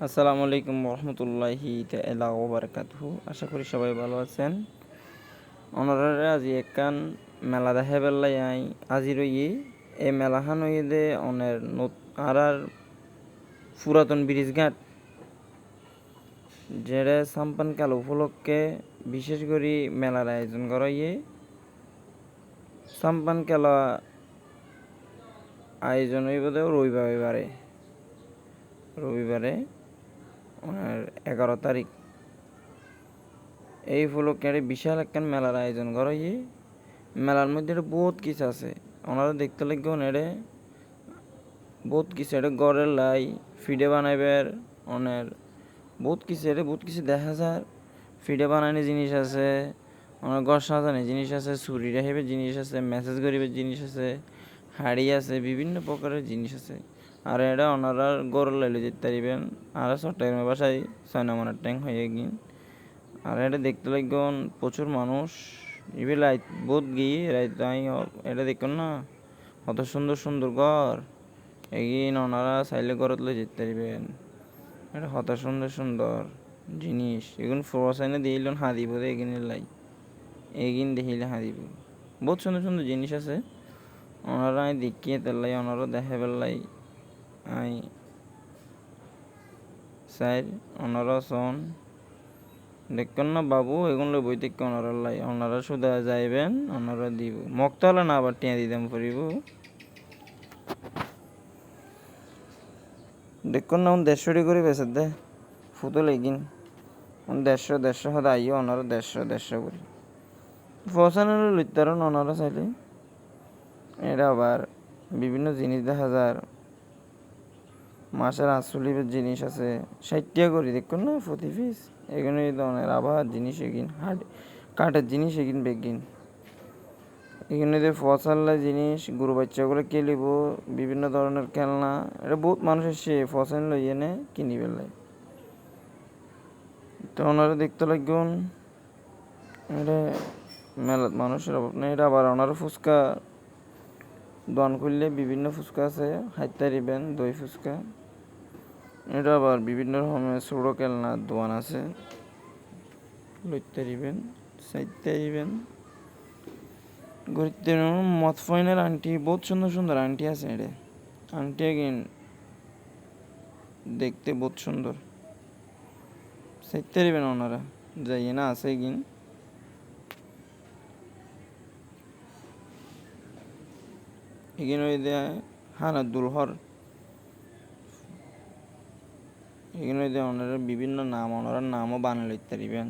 আসসালামু আলাইকুম রহমতুল্লাহি তাআলা ওয়া বারাকাতুহু। আশা করি সবাই ভালো আছেন। অনরারে আজি একখান মেলা দেখে বেলাই আজি রইয়ে এই মেলাখান হইয়ে দে অনের আর পুরাতন ব্রিজ ঘাট যেড়ে সাম্পান কাল উপলক্ষে বিশেষ করে মেলার আয়োজন করা ইয়ে সাম্পান খেলা আয়োজন হইব দে রবিবারে 11 তারিখ। এই উপলক্ষে বিশাল একখান মেলার আয়োজন করা ইয়ে মেলার মধ্যে বহুত কিছু আছে। ওনারা দেখতে লাগবে এড়ে বহুত কিছু এটা গড়ের লাই ফিডে বানাইবার অনের বহুত কিছু দেখা যায়। ফিডে বানানি জিনিস আছে, অনেক গড় সাজানি জিনিস আছে, ছুরি রাখিবার জিনিস আছে, মেসেজ করিবার জিনিস আছে, হাড়ি আছে, বিভিন্ন প্রকারের জিনিস আছে। আর এটা ওনারা গড় লাইলে যেতে পারিবেন। আর চট্টগ্রামের বাসায় 6 নম্বর ট্যাঙ্ক হয়ে গিয়ে আর এটা দেখতে লাগবেন প্রচুর মানুষ ইবে লাইট বহুত গিয়ে রাইত এটা দেখুন না কত সুন্দর সুন্দর ঘর এগিন ওনারা চাইলে ঘরত লই যেতে পারিবেন। এটা কত সুন্দর সুন্দর জিনিস এগুন ফোরসাইনে দিইলেন হাদিব দে এগিন দেখিলে হাদিব বহুত সুন্দর সুন্দর জিনিস আছে। ওনারা দেখিয়ে তেলাই ওনারা দেখে পেলাই আই সাইড ওনারা সন দেখুন না বাবু এগুলো বই থেকে ওনারা শুধু যাইবেন ওনারা দিব মক্তলা না আবার টিয়া দিতাম পড়িব। দেখুন না 150 করে বেসে দে ফুটো লেগিন 150 হতে আইও ওনারা 150 করে ফসানের লইতারন ওনারা চাইলে। এটা আবার বিভিন্ন জিনিস দেখা যায়। মাছের আঁচলিবের জিনিস আছে 60 টাকা করে দেখুন না প্রতি পিস। এখানে এই ধরনের আবার জিনিস এগিন কাঠের জিনিস এগিন বেগিন এখানে যে ফসাল্লা জিনিস গরু বাচ্চাগুলো কেলিব বিভিন্ন ধরনের খেলনা। এটা বহুত মানুষের সে ফসল লই এনে কিনি পেলাই তো ওনারা দেখতে লাগবেন। এটা মেলা মানুষের অভাব নেই। এটা আবার ওনারা ফুচকা দোয়ান করলে বিভিন্ন ফুচকা আছে হাইতে দিবেন দই ফুচকা। এটা আবার বিভিন্ন রকমের ছোটো খেলনার দোয়ান আছে লইতে দিবেন সাইতে দিবেন ঘুরতে মতফইনের আন্টি বহুত সুন্দর সুন্দর আন্টি আছে। এটা আন্টি এগিন দেখতে বহুত সুন্দর সাইতে দিবেন ওনারা যাইয়ে না আছে এগিন এগিন ওই দেয় হানাদুল হর এখানে ওই যে ওনারা বিভিন্ন নাম ওনারা নামও বানিয়ে লইতে দিবেন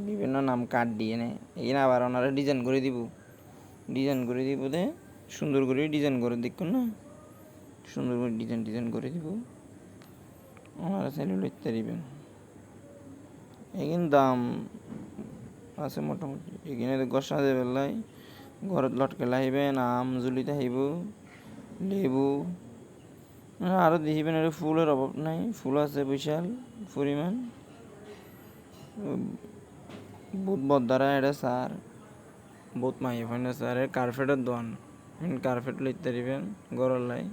বিভিন্ন নাম কার্ড দিয়ে নে এখানে আবার ওনারা ডিজাইন করে দিব দে সুন্দর করে ডিজাইন করে দেখুন না সুন্দর করে ডিজাইন করে দিব ওনারা চাইলে লইতে দিবেন। এখানে দাম আছে মোটামুটি। এখানে গসা যে বেলায় ঘরত লটকে লাইবেন আম জুলিতে আহিব লেবু আরও দেখিবেন। এটা ফুলের অভাব নাই, ফুল আছে বিশাল পরিমাণ। বহুত বদারা এটা সার বহুত মাই ফাইনা সার কার্পেটের দোয়ান কার্পেট লইতে দিবেন গরর লাই।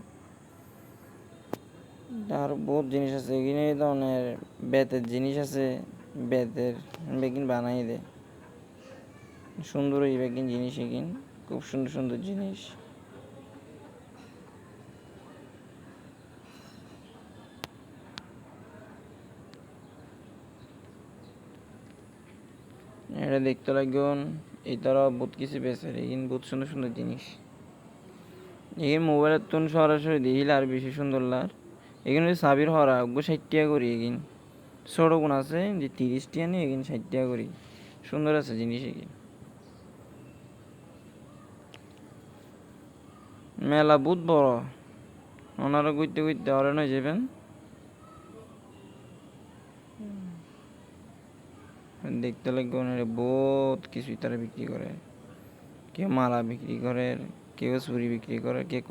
আর বহুত জিনিস আছে এখানে এই ধরনের বেতের জিনিস আছে বেতের বেগিন বানাই দে সুন্দর এই বেগিন জিনিস এগিন খুব সুন্দর সুন্দর জিনিস। এটা দেখতে লাগবেন এই তারা বহুত কিছু বেছে এগিন বহুত সুন্দর সুন্দর জিনিস এগিন মোবাইলের তুন সরাসরি দেখিলে আর বেশি সুন্দর লার। এখানে সাবির হরা 60 টাকা করি এগিন ছোটো গুণ আছে যে 30 টাকা নিয়ে এগিন 60 টাকা করি সুন্দর আছে জিনিস এগিন। মেলা বহুত বড় ওনারা ঘুরতে ঘুরতে হরেন হয়ে যাবেন। দেখতে লাগবে ওনারা বহুত কিছুই তারা বিক্রি করে। কেউ মালা বিক্রি করে, কেউ ছুরি বিক্রি করে, কেউ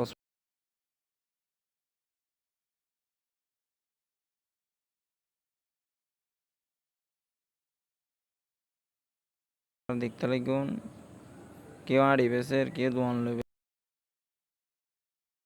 দেখতে লাগবে কেউ আড়ি বেচের কেউ দোয়ান লইবে।